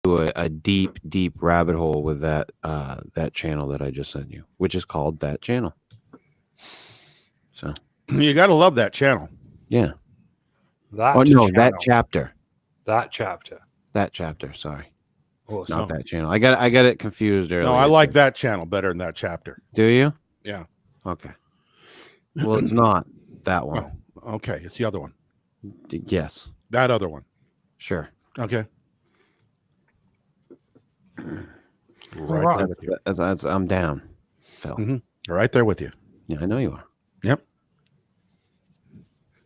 a deep, deep rabbit hole with that channel that I just sent you, which is called That Channel. So you got to love that channel. yeah. That chapter. That chapter. That chapter. Sorry, Awesome. not that channel. I got it confused earlier. No, I like that channel better than that chapter. Do you? Yeah. Okay. Well, it's not that one. Oh, okay, it's the other one. Yes. That other one. Sure. Okay. Right there with you. I'm down, Phil. Mm-hmm. Right there with you. Yeah, I know you are. Yep.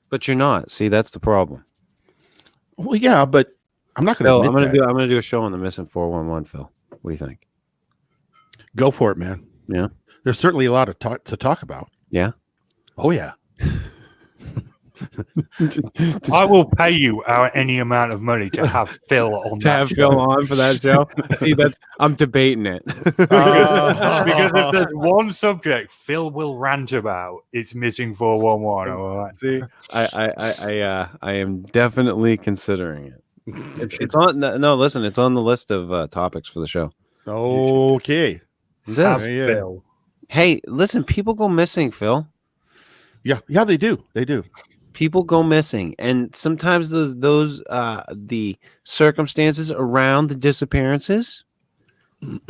But you're not. See, that's the problem. Well, yeah, but I'm not going to. I'm gonna do a show on the missing 411, Phil. What do you think? Go for it, man. Yeah. There's certainly a lot of to talk about. Yeah. Oh yeah. I will pay you any amount of money to have Phil on that show. Phil on for that show. See, I'm debating it. Because if there's one subject Phil will rant about, it's missing 411. All right. See, I am definitely considering it. It's on. No, listen, it's on the list of topics for the show. Okay. Phil. Hey, listen, people go missing, Phil. Yeah, they do. They do. People go missing, and sometimes those the circumstances around the disappearances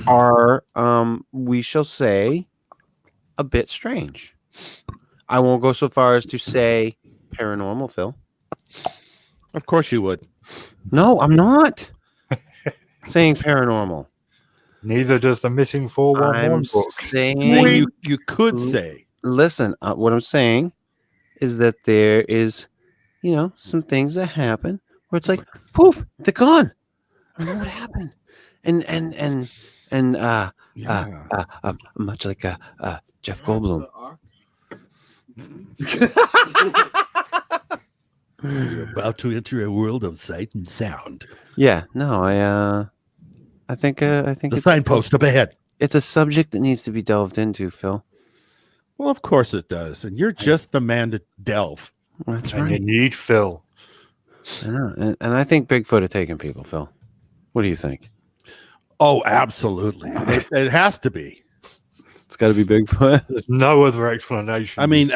are, we shall say, a bit strange. I won't go so far as to say paranormal, Phil. Of course you would. No, I'm not saying paranormal. Neither does the missing 411 book. Saying you could say. Listen, what I'm saying is that there is, some things that happen where it's like, poof, they're gone. I don't know what happened. And much like Jeff Goldblum. You're about to enter a world of sight and sound. Yeah, no, I think the signpost up ahead. It's a subject that needs to be delved into, Phil. Well, of course it does, and you're just the man to delve. That's and right. You need Phil. I know, and I think Bigfoot are taking people, Phil. What do you think? Oh, absolutely. It has to be. It's got to be Bigfoot. There's no other explanation. I mean,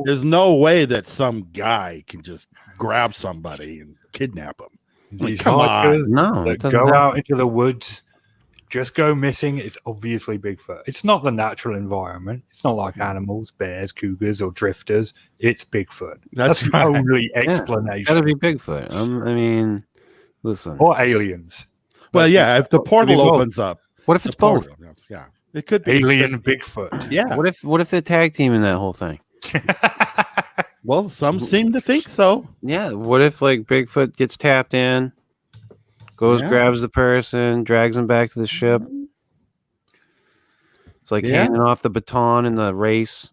there's no way that some guy can just grab somebody and kidnap them. These come on. No, that go out into the woods, just go missing. It's obviously Bigfoot. It's not the natural environment. It's not like animals, bears, cougars, or drifters. It's Bigfoot. That's the only explanation. It's got to be Bigfoot. I mean, listen. Or aliens. Well, yeah, if the portal opens up. What if it's both? Yeah, it could be. Alien Bigfoot. Yeah. What if they're tag teaming that whole thing? Well, some seem to think so. Yeah. What if Bigfoot gets tapped in, grabs the person, drags him back to the ship? It's like handing off the baton in the race.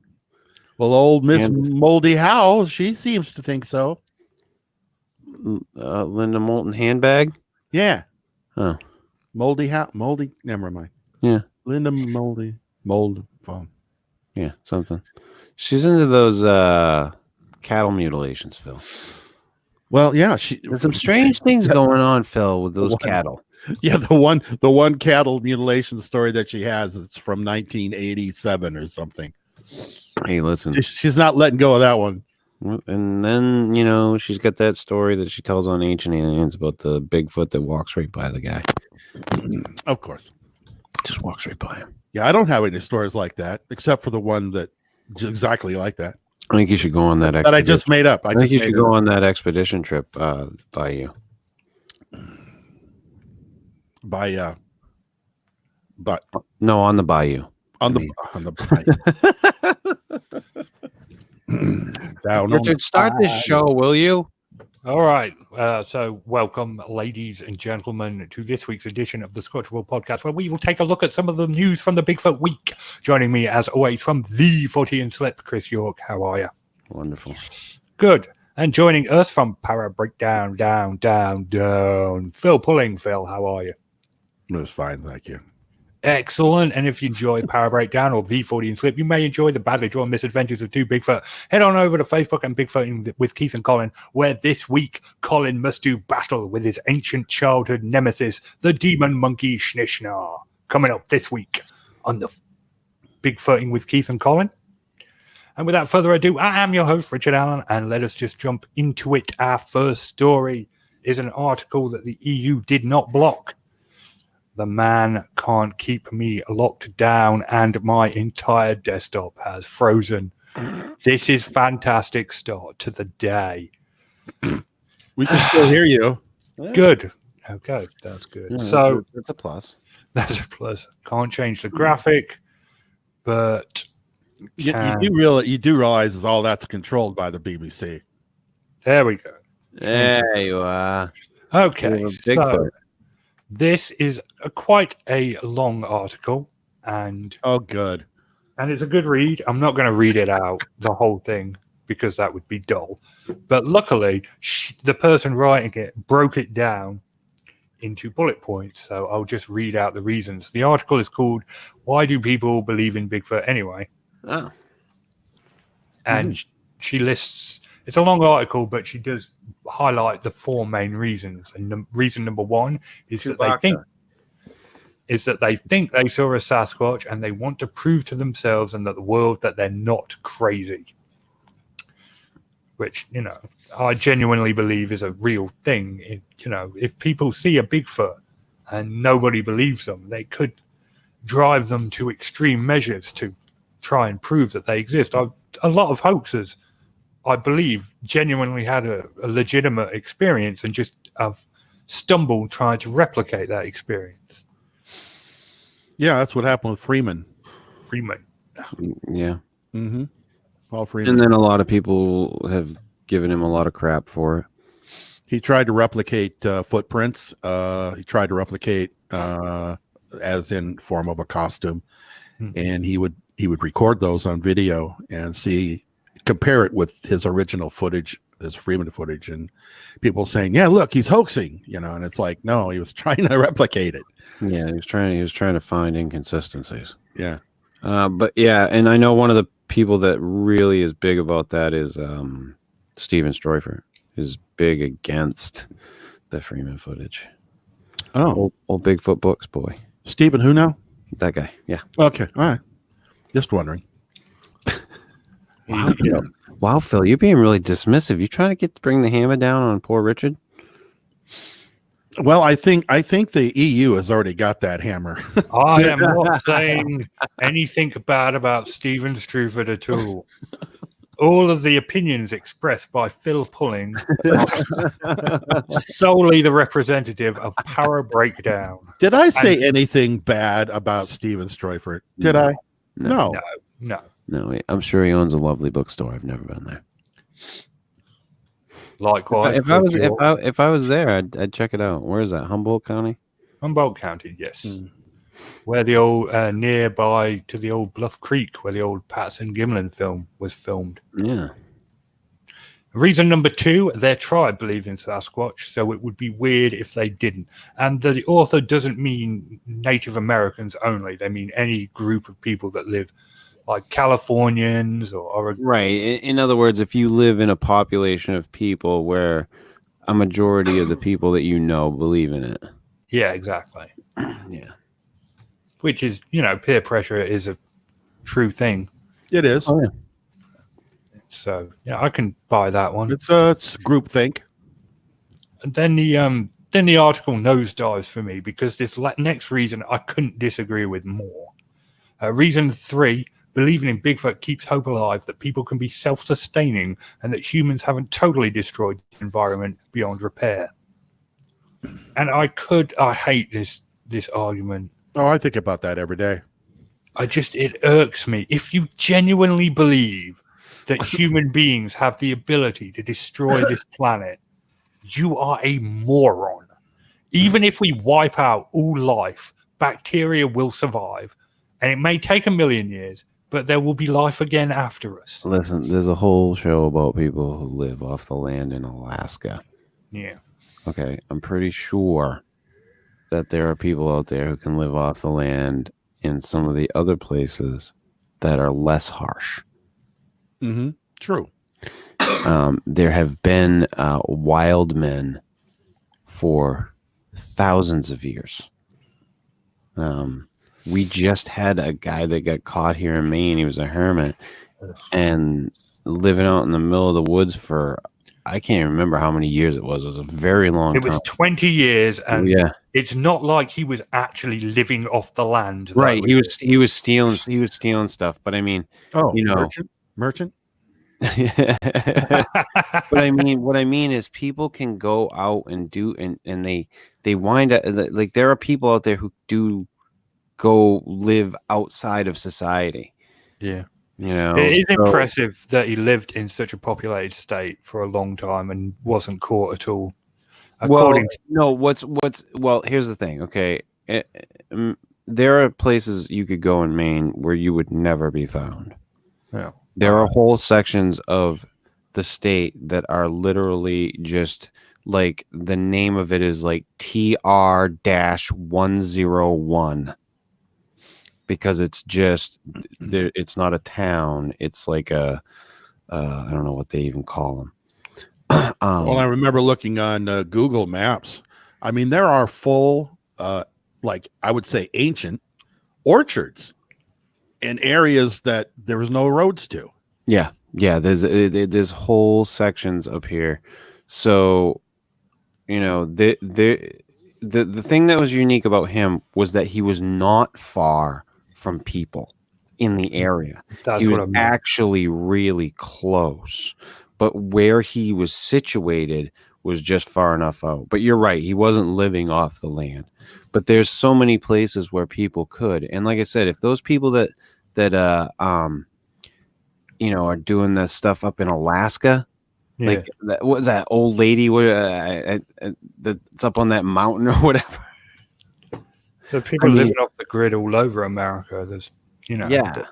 Well, old Miss Moldy Howe, she seems to think so. Linda Moulton handbag? Yeah. Oh. Moldy Howe. Moldy. Never mind. Yeah. Linda Mold phone. Yeah, something. She's into those cattle mutilations, Phil. Well, yeah, there's some strange things going on, Phil, with those cattle. Yeah, the one cattle mutilation story that she has, it's from 1987 or something. Hey, listen. She's not letting go of that one. And then, she's got that story that she tells on Ancient Aliens about the Bigfoot that walks right by the guy. Of course. Just walks right by him. Yeah, I don't have any stories like that, except for the one that exactly like that. I think you should go on that expedition. That I just made up. I think you should go on that expedition trip by you. No, on the bayou. On the bayou. Richard, start this show, will you? All right. So welcome, ladies and gentlemen, to this week's edition of the Squatchable podcast, where we will take a look at some of the news from the Bigfoot week. Joining me, as always, from the 40 and Slip, Chris York. How are you? Wonderful. Good. And joining us from Para Breakdown, down, Phil Pulling. Phil, how are you? It was fine, thank you. Excellent. And if you enjoy Power Breakdown or the 40 and Slip, you may enjoy the badly drawn misadventures of two Bigfoot. Head on over to Facebook and Bigfooting with Keith and Colin, where this week Colin must do battle with his ancient childhood nemesis, the demon monkey Schnishnar. Coming up this week on the Bigfooting with Keith and Colin. And without further ado, I am your host, Richard Allen, and let us just jump into it. Our first story is an article that the EU did not block. The man can't keep me locked down, and my entire desktop has frozen. This is fantastic start to the day. We can still hear you. Good. Okay, that's good. Yeah, So that's a plus. that's a plus. Can't change the graphic, but You do realize all that's controlled by the BBC. there we go. There you are. Okay, so Bigfoot. this is quite a long article, and Oh, good. it's a good read. I'm not going to read it out, the whole thing, because that would be dull. But luckily, the person writing it broke it down into bullet points, so I'll just read out the reasons. The article is called "Why Do People Believe in Bigfoot Anyway?" Oh. And she lists, it's a long article, but she does highlight the four main reasons. And reason number one is that they think they saw a Sasquatch and they want to prove to themselves and that the world that they're not crazy. Which, I genuinely believe is a real thing. If people see a Bigfoot and nobody believes them, they could drive them to extreme measures to try and prove that they exist. A lot of hoaxers, I believe, genuinely had a legitimate experience and just stumbled trying to replicate that experience. Yeah, that's what happened with Freeman. Yeah. Mm-hmm. Paul Freeman. And then a lot of people have given him a lot of crap for it. He tried to replicate footprints. He tried to replicate as in form of a costume, and he would record those on video and compare it with his original footage, his Freeman footage, and people saying, "Yeah, look, he's hoaxing," and it's like, no, he was trying to replicate it. Yeah, he was trying to find inconsistencies. Yeah. But yeah, and I know one of the people that really is big about that is Steven Stroifer is big against the Freeman footage. Oh, Old Bigfoot books boy. Stephen, who now? That guy. Yeah. Okay, all right. Just wondering. Wow, wow, Phil, you're being really dismissive. You trying to bring the hammer down on poor Richard? Well, I think the EU has already got that hammer. I am not saying anything bad about Steven Strufford at all. All of the opinions expressed by Phil Pulling are solely the representative of Power Breakdown. Did I say anything bad about Steven Stroifer? Did I? No. No, I'm sure he owns a lovely bookstore. I've never been there. Likewise, if I was there, I'd check it out. Where is that? Humboldt County? Humboldt County, yes. Where the old nearby to the old Bluff Creek, where the old Patterson Gimlin film was filmed. Yeah. Reason number two, their tribe believed in Sasquatch, so it would be weird if they didn't. And the author doesn't mean Native Americans only. They mean any group of people that live, like Californians or right. In other words, if you live in a population of people where a majority of the people that believe in it. Yeah, exactly. Yeah. Which is, peer pressure is a true thing. It is. Oh, yeah. So, yeah, I can buy that one. It's groupthink. And then the article nosedives for me because this next reason I couldn't disagree with more. Reason 3, believing in Bigfoot keeps hope alive that people can be self-sustaining and that humans haven't totally destroyed the environment beyond repair. And I hate this argument. Oh, I think about that every day. It irks me. If you genuinely believe that human beings have the ability to destroy this planet, you are a moron. Even if we wipe out all life, bacteria will survive. And it may take 1 million years, but there will be life again after us. Listen, there's a whole show about people who live off the land in Alaska. Yeah. Okay, I'm pretty sure that there are people out there who can live off the land in some of the other places that are less harsh. Mm-hmm. True. There have been wild men for thousands of years. We just had a guy that got caught here in Maine. He was a hermit and living out in the middle of the woods for, I can't even remember how many years it was. It was a very long It time. was 20 years, and Yeah. it's not like he was actually living off the land. Right. though. He was stealing stuff, but I mean, Oh, you know, merchant. but I mean, what I mean is people can go out and do, and they wind up like there are people out there who do go live outside of society. Yeah. You know, It is so- impressive that he lived in such a populated state for a long time and wasn't caught at all. Well, no. Well, here's the thing. Okay, there are places you could go in Maine where you would never be found. Yeah. There are whole sections of the state that are literally just like the name of it is like TR-101 because it's just there. It's not a town. It's like a I don't know what they even call them. Well, I remember looking on Google Maps. I mean, there are full, like I would say, ancient orchards in areas that there was no roads to. Yeah. There's whole sections up here. So, you know, the thing that was unique about him was that he was not far from people in the area. That's He was what I mean. actually really close, but where he was situated was just far enough out. But you're right, he wasn't living off the land. But there's so many places where people could, and like I said, if those people that you know, are doing that stuff up in Alaska. Yeah. Like, what was that old lady that's up on that mountain or whatever? The people I mean- living off the grid all over America. There's, you know. Yeah.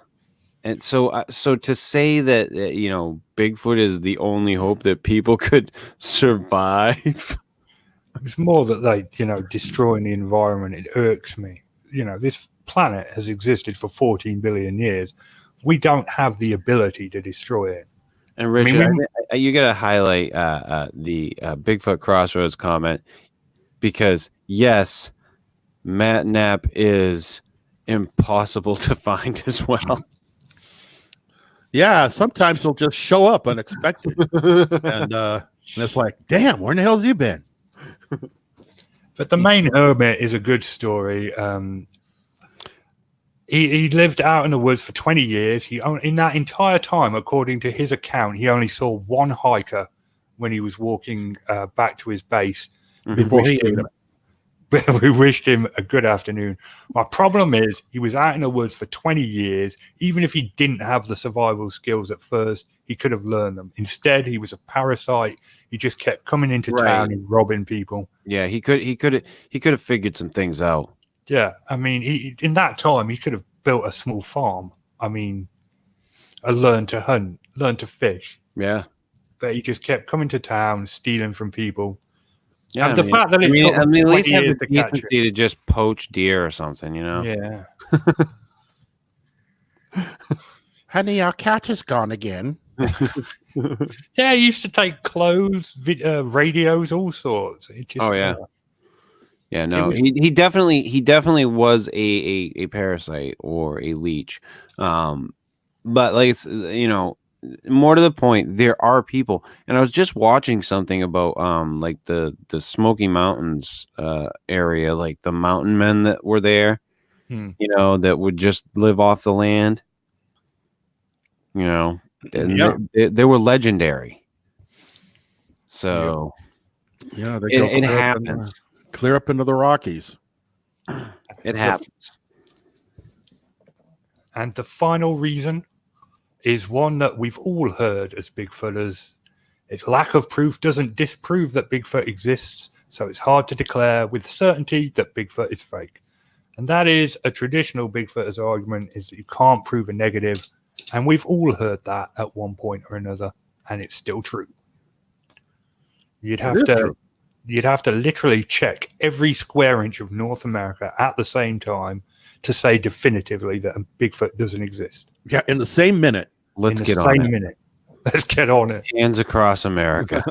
And so to say that, you know, Bigfoot is the only hope that people could survive. It's more that they, you know, destroying the environment. It irks me. You know, this planet has existed for 14 billion years. We don't have the ability to destroy it. And Richard, I mean, you got to highlight the Bigfoot Crossroads comment because, yes, Matt Knapp is impossible to find as well. Yeah, sometimes they'll just show up unexpected, and it's like, damn, where in the hell's you been? But the main hermit is a good story. He lived out in the woods for 20 years. In that entire time, according to his account, he only saw one hiker when he was walking back to his base. Before he ate him. We wished him a good afternoon. My problem is he was out in the woods for 20 years. Even if he didn't have the survival skills at first, he could have learned them. Instead, he was a parasite. He just kept coming into town and robbing people. Yeah, he could have figured some things out. Yeah, I mean, in that time, he could have built a small farm. I mean, learned to hunt, learned to fish. Yeah. But he just kept coming to town, stealing from people. Yeah, And the fact that it took him at least 20 have years the to catch decency to just poach deer or something, you know? Yeah. Honey, our cat is gone again. Yeah, he used to take clothes, radios, all sorts. It just, Oh, yeah. Yeah, It no, was- he definitely was a parasite or a leech. But like it's, you know, more to the point, there are people, and I was just watching something about like the Smoky Mountains area, like the mountain men that were there, you know, that would just live off the land. You know, and Yeah. they were legendary. So Yeah, they it happens. Clear up into the Rockies. It happens. And the final reason is one that we've all heard as Bigfooters. Its lack of proof doesn't disprove that Bigfoot exists, so it's hard to declare with certainty that Bigfoot is fake. And that is a traditional Bigfooter's argument, is that you can't prove a negative. And we've all heard that at one point or another, and it's still true. You'd have is to true. you'd have to literally check every square inch of North America at the same time to say definitively that a Bigfoot doesn't exist. Yeah, in the same minute. Let's in get the on same it. minute. Let's get on it. Hands across America.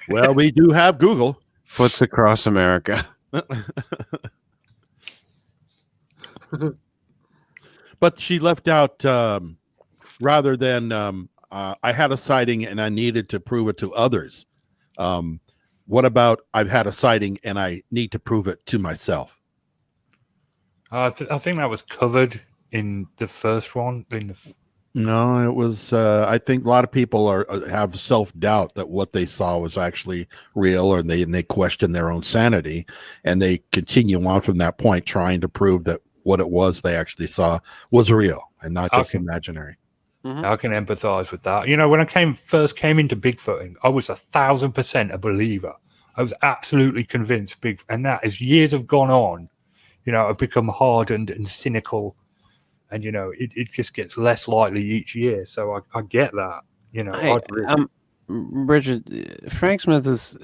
Well, we do have Google. Foots across America. But she left out rather than I had a sighting and I needed to prove it to others. What about I've had a sighting and I need to prove it to myself? I think that was covered in the first one. No, it was. I think a lot of people have self-doubt that what they saw was actually real, or they question their own sanity, and they continue on from that point, trying to prove that what it was they actually saw was real and not just imaginary. I can empathize with that. You know, when I first came into Bigfooting, I was 1,000% a believer. I was absolutely convinced and that as years have gone on, you know, I've become hardened and cynical. And, you know, it just gets less likely each year. So I get that, you know. Richard, Frank Smith has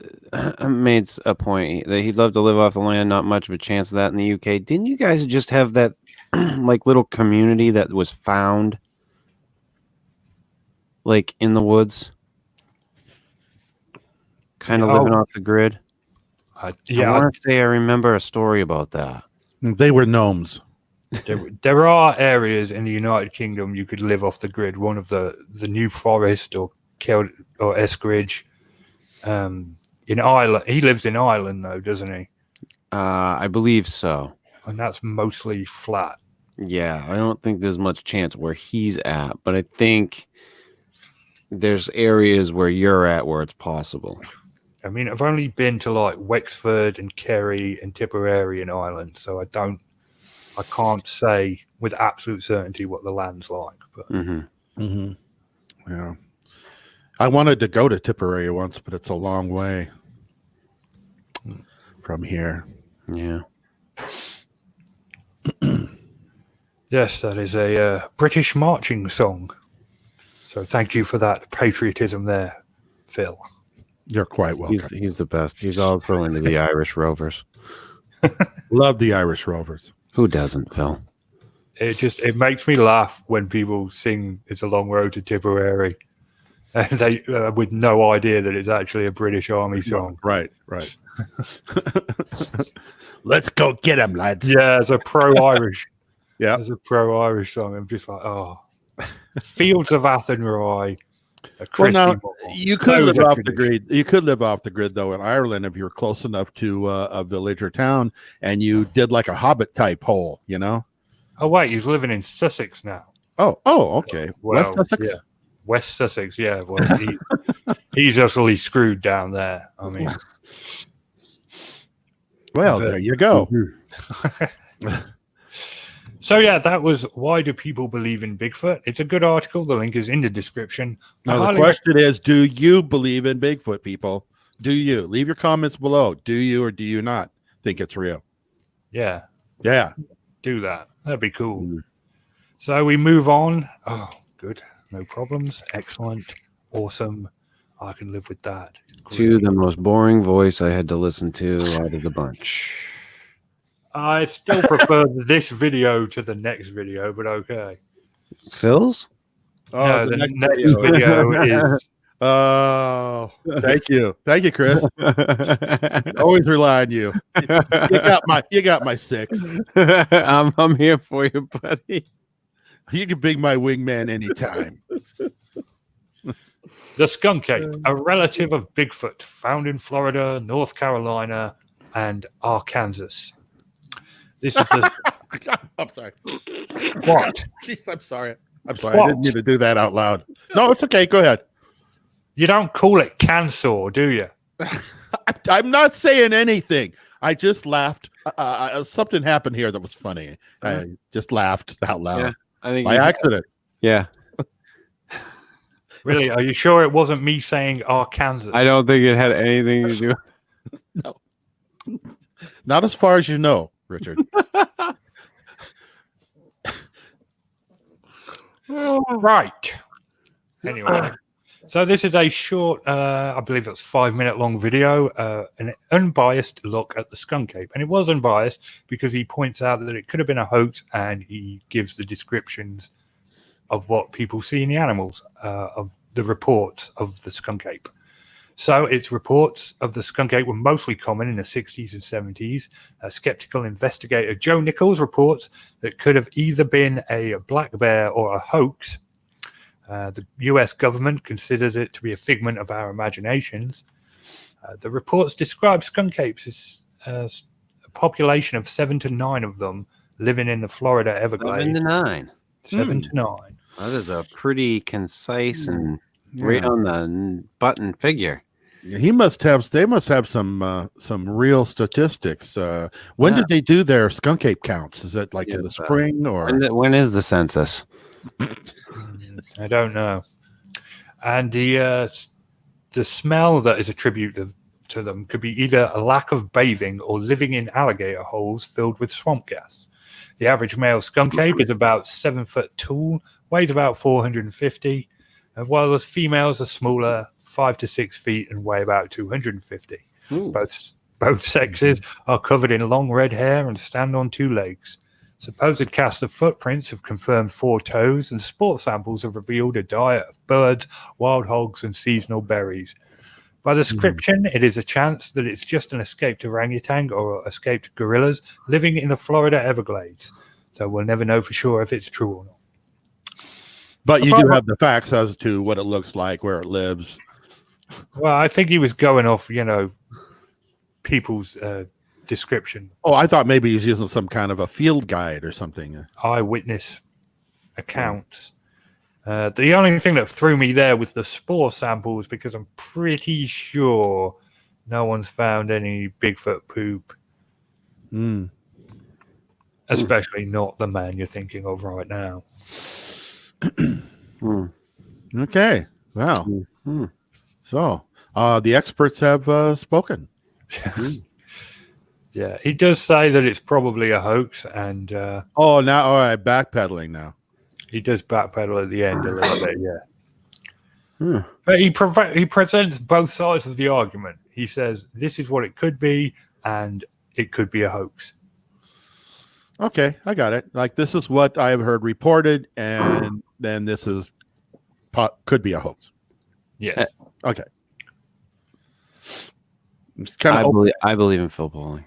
made a point that he'd love to live off the land. Not much of a chance of that in the UK. Didn't you guys just have that like little community that was found like in the woods? Kind of living off the grid? I want to say I remember a story about that. They were gnomes. There are areas in the United Kingdom you could live off the grid. One of the New Forest or Eskridge. In Ireland, he lives in Ireland though, doesn't he? I believe so. And that's mostly flat. Yeah, I don't think there's much chance where he's at, but I think there's areas where you're at where it's possible. I mean, I've only been to like Wexford and Kerry and Tipperary in Ireland, so I can't say with absolute certainty what the land's like. But yeah, I wanted to go to Tipperary once, but it's a long way from here. Yeah. Yes, that is a British marching song. So thank you for that patriotism there, Phil. You're quite welcome. He's the best. He's also into the Irish Rovers. Love the Irish Rovers. Who doesn't, Phil? It makes me laugh when people sing "It's a Long Road to Tipperary," and they with no idea that it's actually a British Army song. Right. Let's go get him, lads. Yeah, it's a pro-Irish. Yeah, it's a pro-Irish song. I'm just like, oh, Fields of Athenry. Well, now you could live off the grid. You could live off the grid though in Ireland if you're close enough to a village or town, and you did like a Hobbit type hole, you know. Oh wait, he's living in Sussex now. Oh, okay. Well, West Sussex. Yeah. West Sussex. Yeah. Well, he's utterly screwed down there. I mean. Well, there you go. So yeah, that was Why Do People Believe in Bigfoot? It's a good article. The link is in the description. Now the question is, do you believe in Bigfoot, people? Do you? Leave your comments below. Do you or do you not think it's real? Yeah. Do that. That'd be cool. So we move on. Oh, good. No problems. Excellent. Awesome. I can live with that. Great. To the most boring voice I had to listen to out of the bunch. I still prefer this video to the next video, but okay. Phil's? Oh, no, the next video is. Oh, thank you, Chris. Always rely on you. You got my 6. I'm here for you, buddy. You can be my wingman anytime. The skunk ape, a relative of Bigfoot, found in Florida, North Carolina, and Arkansas. This is the. I'm sorry. What? Jeez, I'm sorry. I didn't mean to do that out loud. No, it's okay. Go ahead. You don't call it cancer, do you? I'm not saying anything. I just laughed. Something happened here that was funny. I just laughed out loud. Yeah, I think by accident. Yeah. Really? Are you sure it wasn't me saying Arkansas? I don't think it had anything to do. No. Not as far as you know, Richard. Right. Anyway, So this is a short, I believe it's 5-minute long video, an unbiased look at the skunk ape. And it was unbiased because he points out that it could have been a hoax, and he gives the descriptions of what people see in the animals, of the reports of the skunk ape. So its reports of the skunk ape were mostly common in the 60s and 70s. Skeptical investigator Joe Nichols reports that it could have either been a black bear or a hoax. The US government considers it to be a figment of our imaginations. The reports describe skunk apes as a population of 7 to 9 of them living in the Florida Everglades. 7 to 9. 7 to 9. That is a pretty concise and Yeah. right on the button figure. They must have some real statistics. When did they do their skunk ape counts? Is it like in the spring or when is the census? I don't know. And the smell that is attributed to them could be either a lack of bathing or living in alligator holes filled with swamp gas. The average male skunk ape is about 7 foot tall, weighs about 450, while the females are smaller, 5 to 6 feet, and weigh about 250. Both sexes are covered in long red hair and stand on 2 legs. Supposed casts of footprints have confirmed 4 toes, and sport samples have revealed a diet of birds, wild hogs, and seasonal berries. By description, it is a chance that it's just an escaped orangutan or escaped gorillas living in the Florida Everglades. So we'll never know for sure if it's true or not. But you do have the facts as to what it looks like, where it lives. Well, I think he was going off, people's description. Oh, I thought maybe he was using some kind of a field guide or something. Eyewitness accounts. The only thing that threw me there was the spore samples, because I'm pretty sure no one's found any Bigfoot poop. Especially not the man you're thinking of right now. Okay. Wow. So the experts have spoken. Yeah, he does say that it's probably a hoax, and now all right, backpedaling now. he does backpedal at the end a little bit, yeah. But he presents both sides of the argument. He says this is what it could be, and it could be a hoax. Okay, I got it. Like, this is what I have heard reported, and then this is could be a hoax. Yeah. Okay. It's kind of. I believe in Phil Pauling.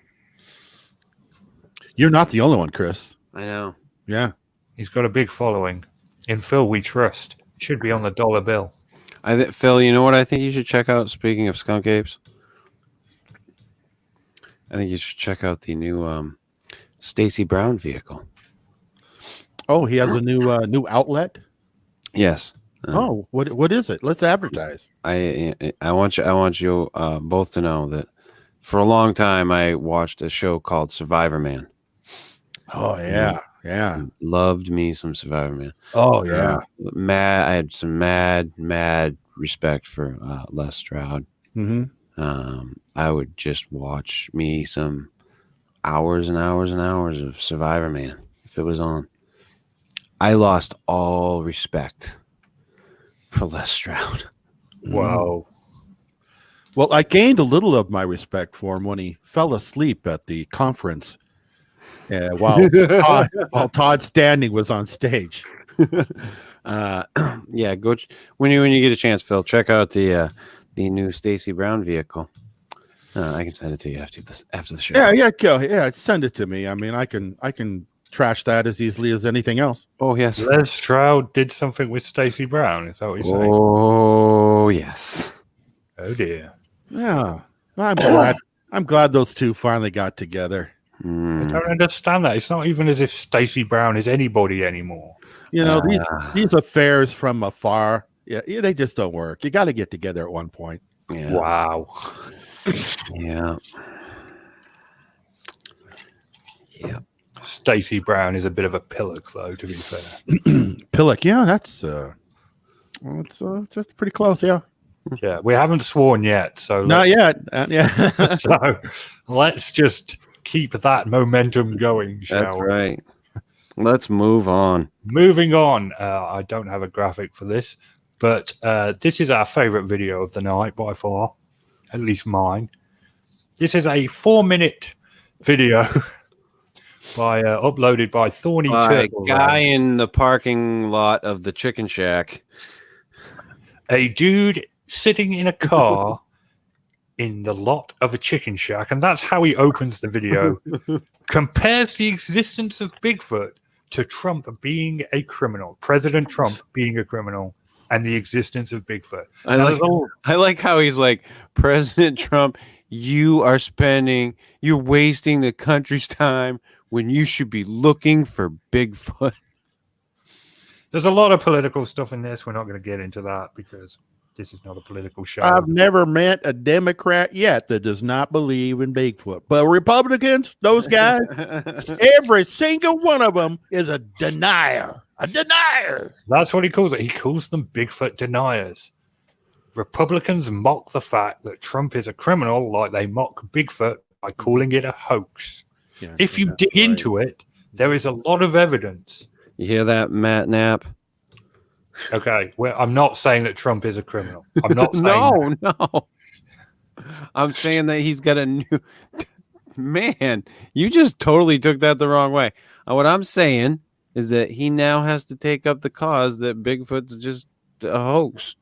You're not the only one, Chris. I know. Yeah. He's got a big following. In Phil, we trust. Should be on the dollar bill. Phil, you know what I think you should check out? Speaking of skunk apes, I think you should check out the new Stacy Brown vehicle. Oh, he has a new outlet. Yes. What is it? Let's advertise. I want you both to know that for a long time I watched a show called Survivor Man. Oh yeah, yeah. Loved me some Survivor Man. Oh yeah. I had some mad respect for Les Stroud. I would just watch me some hours and hours and hours of Survivor Man if it was on. I lost all respect for Les Stroud. Wow. Well, I gained a little of my respect for him when he fell asleep at the conference while Todd Standing was on stage. Yeah, go when you get a chance, Phil. Check out the new Stacy Brown vehicle. I can send it to you after the show. Yeah. Send it to me. I mean, I can trash that as easily as anything else. Oh yes, Les Stroud did something with Stacy Brown. Is that what you're saying? Oh yes. Oh dear. Yeah, I'm glad those two finally got together. I don't understand that. It's not even as if Stacy Brown is anybody anymore. You know, these affairs from afar, they just don't work. You got to get together at one point. Yeah. Wow. Yeah. Yeah. Stacy Brown is a bit of a pillock, though, to be fair. Pillock, yeah, that's just pretty close, yeah. Yeah, we haven't sworn yet, so not yet. Yeah. So let's just keep that momentum going, shall we? Right. Let's move on. Moving on. I don't have a graphic for this, But this is our favorite video of the night by far, at least mine. This is a 4-minute video uploaded by Thorny By Turtle. guy in the parking lot of the chicken shack. A dude sitting in a car in the lot of a chicken shack, and that's how he opens the video. Compares the existence of Bigfoot to Trump being a criminal, President Trump being a criminal, and the existence of Bigfoot. I like how he's like, President Trump, you're wasting the country's time when you should be looking for Bigfoot. There's a lot of political stuff in this. We're not going to get into that because this is not a political show. I've never met a Democrat yet that does not believe in Bigfoot. But Republicans, those guys, every single one of them is a denier. A denier. That's what he calls it. He calls them Bigfoot deniers. Republicans mock the fact that Trump is a criminal like they mock Bigfoot by calling it a hoax. Yeah, if you dig into it, there is a lot of evidence. You hear that, Matt Knapp? Okay, well, I'm not saying that Trump is a criminal. I'm not saying No. I'm saying that he's got a new... Man, you just totally took that the wrong way. What I'm saying is that he now has to take up the cause that Bigfoot's just a hoax.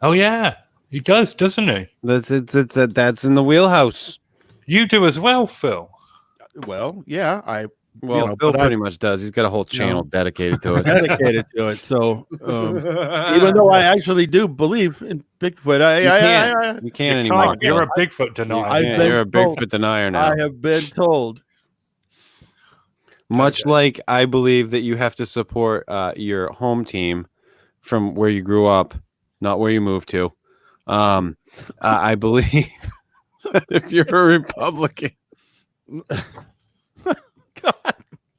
Oh, yeah, he does, doesn't he? That's in the wheelhouse. You do as well, Phil. Well, yeah, Phil pretty much does. He's got a whole channel dedicated to it. dedicated to it. So even though I actually do believe in Bigfoot, you can't anymore. You're a Bigfoot denier. You're a Bigfoot denier now. I have been told. Much like I believe that you have to support your home team from where you grew up, not where you moved to. I believe that if you're a Republican. God.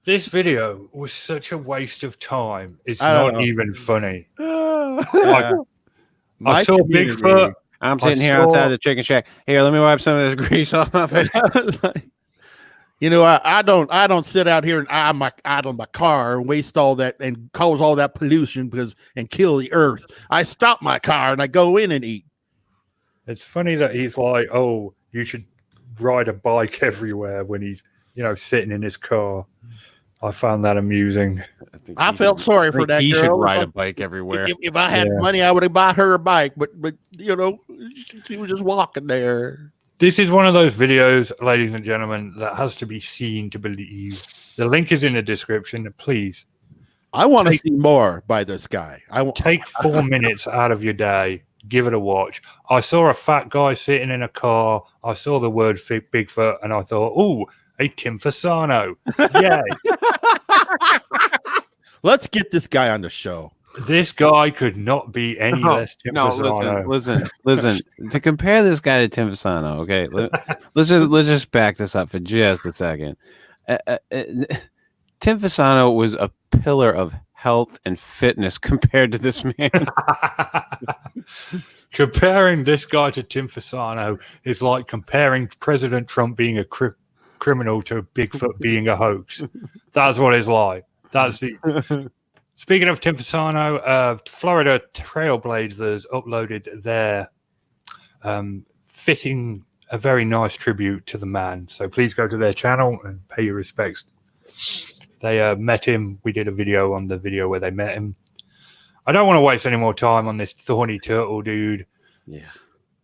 This video was such a waste of time. It's not even funny. I saw Bigfoot. I'm sitting here outside the chicken shack. Here, let me wipe some of this grease off my face. You know, I don't sit out here and idle my car and waste all that and cause all that pollution and kill the earth. I stop my car and I go in and eat. It's funny that he's like, oh, you should ride a bike everywhere when he's, sitting in his car. I found that amusing. I felt sorry for that he girl. Should ride a bike everywhere. If I had money, I would have bought her a bike. But she was just walking there. This is one of those videos, ladies and gentlemen, that has to be seen to believe. The link is in the description. Please. I want to see more by this guy. Take 4 minutes out of your day. Give it a watch. I saw a fat guy sitting in a car. I saw the word Bigfoot, and I thought, "Oh, a Tim Fasano!" Yay! Let's get this guy on the show. This guy could not be any less Tim Fasano. Listen. To compare this guy to Tim Fasano, okay? Let's just back this up for just a second. Tim Fasano was a pillar of health and fitness compared to this man. Comparing this guy to Tim Fasano is like comparing President Trump being a criminal to Bigfoot being a hoax. That's what it's like. That's the. Speaking of Tim Fasano, Florida Trailblazers uploaded their fitting a very nice tribute to the man. So please go to their channel and pay your respects. They met him. We did a video on the video where they met him. I don't want to waste any more time on this thorny turtle dude. Yeah.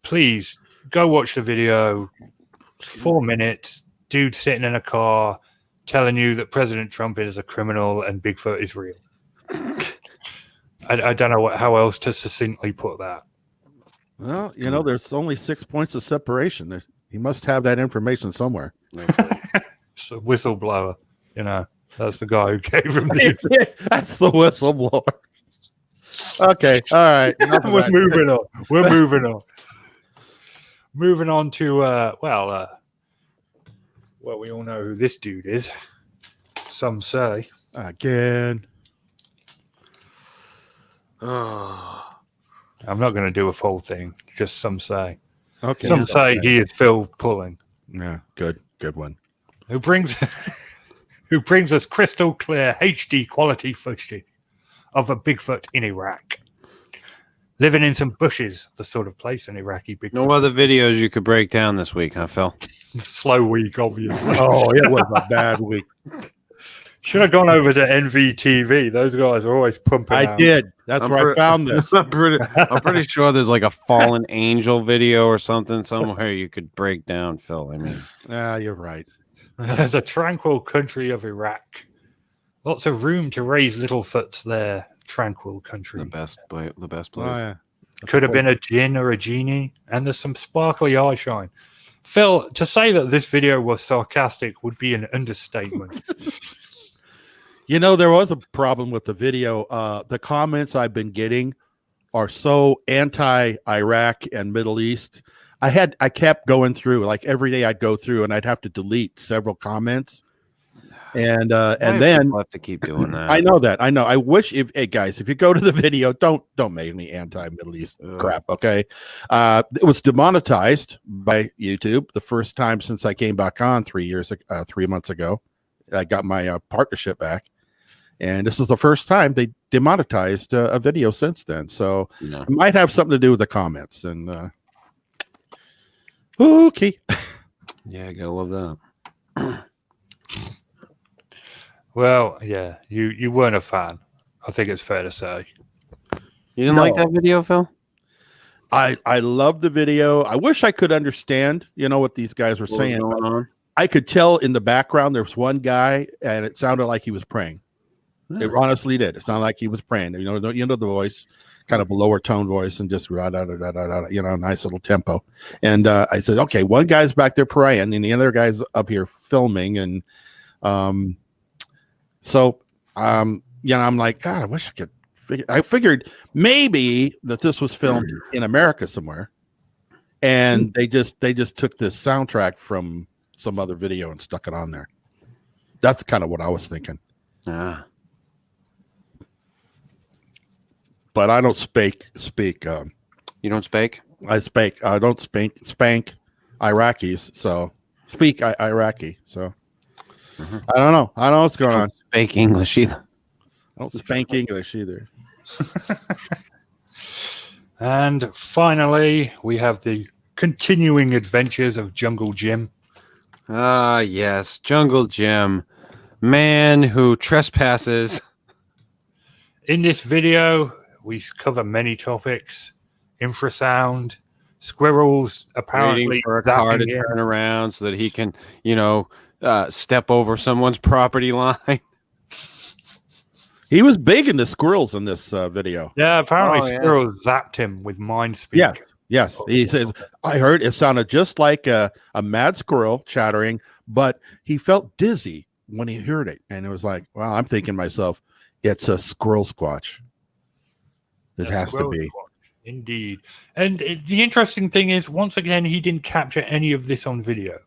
Please go watch the video. 4 minutes. Dude sitting in a car telling you that President Trump is a criminal and Bigfoot is real. I don't know how else to succinctly put that. Well, there's only 6 points of separation. He must have that information somewhere. It's a whistleblower, That's the guy who gave him the... That's the whistleblower. Okay, all right. We're moving on. Moving on to, well, we all know who this dude is. Some say. Again. I'm not going to do a full thing. Just some say. Okay. Some say he is Phil Pulling. Yeah, good one. Who brings us crystal clear HD quality footage of a Bigfoot in Iraq. Living in some bushes, the sort of place an Iraqi Bigfoot. No other videos you could break down this week, huh, Phil? Slow week, obviously. Oh, it was a bad week. Should have gone over to NVTV. Those guys are always pumping I out. did. That's where I found this. I'm pretty sure there's like a fallen angel video or something somewhere you could break down, Phil. I mean, You're right. The tranquil country of Iraq. Lots of room to raise little foots there. Tranquil country. the best place. Oh, yeah. Could have been a djinn or a genie, and there's some sparkly eye shine. Phil, to say that this video was sarcastic would be an understatement. You know, there was a problem with the video. The comments I've been getting are so anti-Iraq and Middle East. I kept going through, like every day I'd go through and I'd have to delete several comments. And then we'll have to keep doing that. I know that. I know. I wish hey guys, if you go to the video, don't make me anti-Middle East crap. Okay. It was demonetized by YouTube the first time since I came back on 3 months ago. I got my partnership back. And this is the first time they demonetized a video since then. So it might have something to do with the comments. And okay. Yeah, I gotta love that. Well, yeah, you weren't a fan. I think it's fair to say. You didn't like that video, Phil? I love the video. I wish I could understand, what these guys were saying. Going on? I could tell in the background there was one guy, and it sounded like he was praying. It honestly did. It sounded like he was praying. The voice, kind of a lower tone voice, and just nice little tempo. And I said, okay, one guy's back there praying, and the other guy's up here filming, and I'm like, God, I wish I could figure. I figured maybe that this was filmed in America somewhere, and they just took this soundtrack from some other video and stuck it on there. That's kind of what I was thinking. But I don't speak. You don't speak? I don't spank Iraqis. So speak Iraqi. So I don't know. I don't know what's going on. Speak English either. I don't spank English either. And finally, we have the continuing adventures of Jungle Jim. Yes, Jungle Jim, man who trespasses. In this video, we cover many topics: infrasound, squirrels apparently waiting for a car to turn around so that he can, step over someone's property line. He was big into squirrels in this video. Yeah, apparently squirrels zapped him with mind speak. Yes. He says, I heard it sounded just like a mad squirrel chattering, but he felt dizzy when he heard it. And it was like, well, I'm thinking to myself, it's a squirrel squatch. It has to be. Indeed. And the interesting thing is, once again, he didn't capture any of this on video.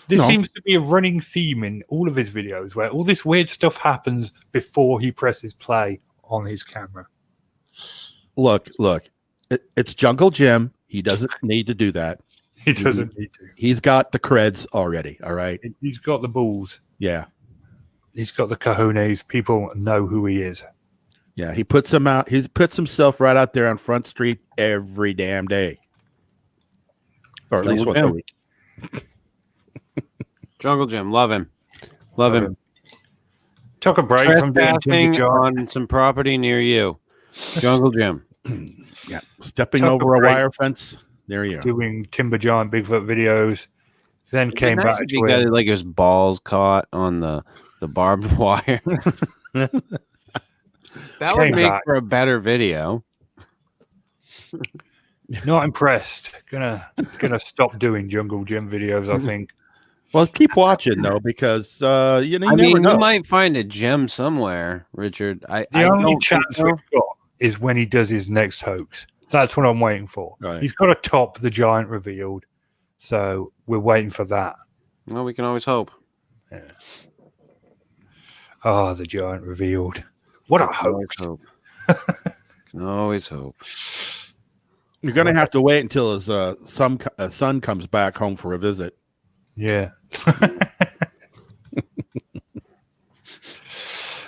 This seems to be a running theme in all of his videos, where all this weird stuff happens before he presses play on his camera. Look. It's Jungle Jim. He doesn't need to do that. He doesn't need to. He's got the creds already. All right. He's got the balls. Yeah. He's got the cojones. People know who he is. Yeah. He puts him out. He puts himself right out there on Front Street every damn day. Or at least once a week. Jungle Jim, love him. Love him. Took a break from trespassing on some property near you. Jungle Jim. Yeah. Stepping over a wire fence. There you go. Doing Timber Giant Bigfoot videos. Then came back. He got like his balls caught on the barbed wire. That would make for a better video. Not impressed. Gonna stop doing Jungle Jim videos, I think. Well, keep watching though, because you never know. You might find a gem somewhere, Richard. The only chance we've got is when he does his next hoax. That's what I'm waiting for. Right. He's got to top the giant revealed, so we're waiting for that. Well, we can always hope. Yeah. Oh, the giant revealed. What a hoax! Can always hope. You're gonna have to wait until his son comes back home for a visit. Yeah.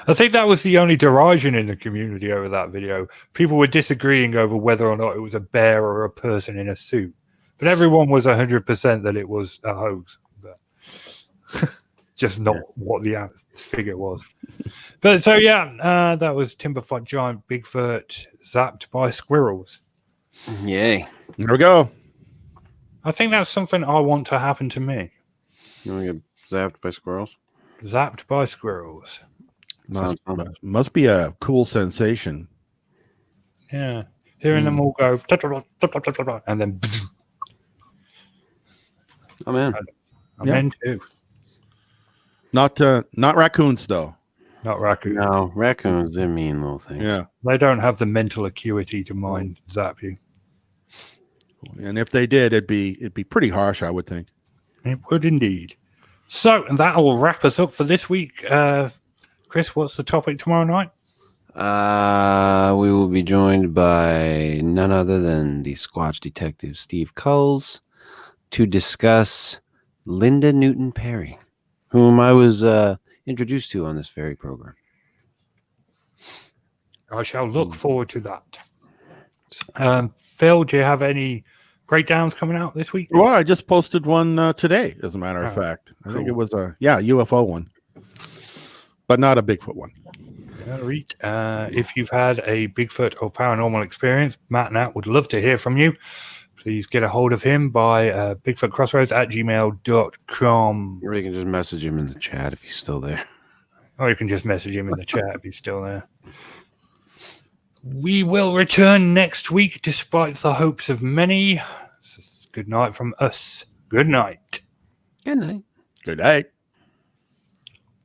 I think that was the only derision in the community over that video. People were disagreeing over whether or not it was a bear or a person in a suit. But everyone was 100% that it was a hoax. But just not what the figure was. But so, yeah, that was Timberfoot Giant Bigfoot zapped by squirrels. Yay. There we go. I think that's something I want to happen to me. You want to get zapped by squirrels? Zapped by squirrels. Sounds fun. Must be a cool sensation. Yeah. Hearing them all go, and then I'm in. I'm in too. Not raccoons though. Not raccoons. No, raccoons, they're mean little things. Yeah. They don't have the mental acuity to mind zap you. And if they did, it'd be pretty harsh, I would think. It would indeed. So, and that will wrap us up for this week. Chris, what's the topic tomorrow night? We will be joined by none other than the Squatch detective Steve Culls to discuss Linda Newton Perry, whom I was introduced to on this very program. I shall look forward to that. Phil, do you have any breakdowns coming out this week? Well, I just posted one today, as a matter of fact. I think it was a UFO one, but not a Bigfoot one. All right. If you've had a Bigfoot or paranormal experience, Matt Nat would love to hear from you. Please get a hold of him by bigfootcrossroads@gmail.com. Or you can just message him in the chat if he's still there. Or you can just message him in the chat if he's still there. We will return next week despite the hopes of many. Good night from us. Good night. Good night. Good night.